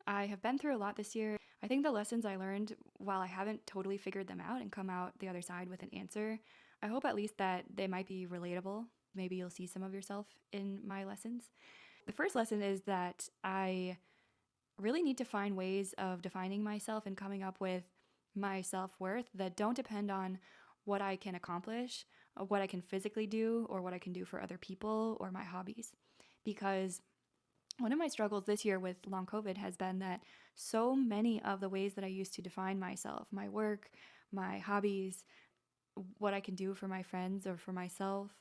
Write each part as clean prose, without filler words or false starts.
I have been through a lot this year. I think the lessons I learned, while I haven't totally figured them out and come out the other side with an answer, I hope at least that they might be relatable. Maybe you'll see some of yourself in my lessons. The first lesson is that I really need to find ways of defining myself and coming up with my self worth that don't depend on what I can accomplish, or what I can physically do, or what I can do for other people, or my hobbies. Because one of my struggles this year with long COVID has been that so many of the ways that I used to define myself, my work, my hobbies, what I can do for my friends or for myself,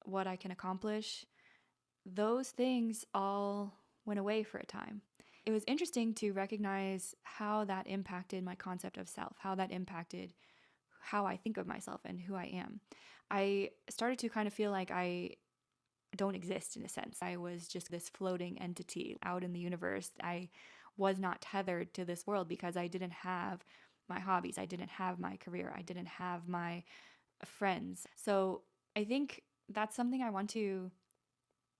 what I can accomplish, those things all went away for a time. It was interesting to recognize how that impacted my concept of self, how that impacted how I think of myself and who I am. I started to kind of feel like I don't exist in a sense. I was just this floating entity out in the universe. I was not tethered to this world because I didn't have my hobbies, I didn't have my career, I didn't have my friends. So I think that's something I want to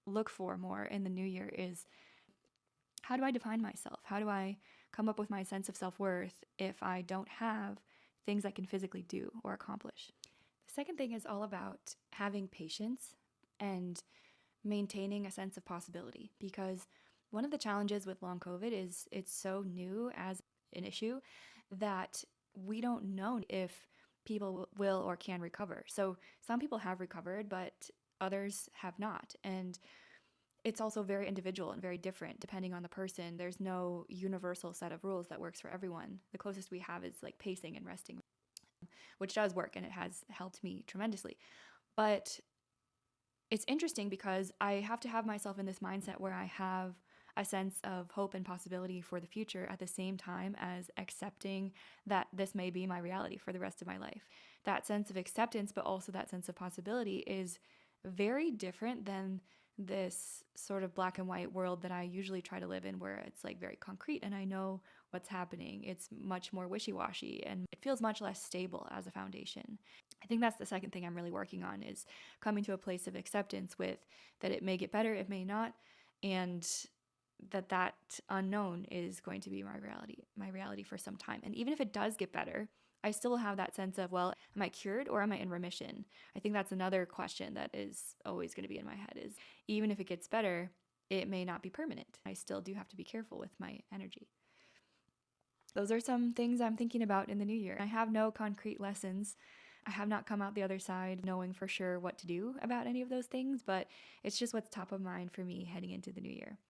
look for more in the new year is how do I define myself? How do I come up with my sense of self-worth if I don't have things I can physically do or accomplish? The second thing is all about having patience and maintaining a sense of possibility, because one of the challenges with long COVID is it's so new as an issue that we don't know if people will or can recover. So some people have recovered, but others have not. And it's also very individual and very different depending on the person. There's no universal set of rules that works for everyone. The closest we have is like pacing and resting, which does work and it has helped me tremendously. But it's interesting because I have to have myself in this mindset where I have a sense of hope and possibility for the future at the same time as accepting that this may be my reality for the rest of my life. That sense of acceptance, but also that sense of possibility, is very different than this sort of black and white world that I usually try to live in, where it's like very concrete and I know what's happening. It's much more wishy-washy and it feels much less stable as a foundation. I think that's the second thing I'm really working on, is coming to a place of acceptance with that it may get better, it may not, and that unknown is going to be my reality for some time. And even if it does get better, I still have that sense of, well, am I cured or am I in remission? I think that's another question that is always going to be in my head, is even if it gets better, it may not be permanent. I still do have to be careful with my energy. Those are some things I'm thinking about in the new year. I have no concrete lessons. I have not come out the other side knowing for sure what to do about any of those things, but it's just what's top of mind for me heading into the new year.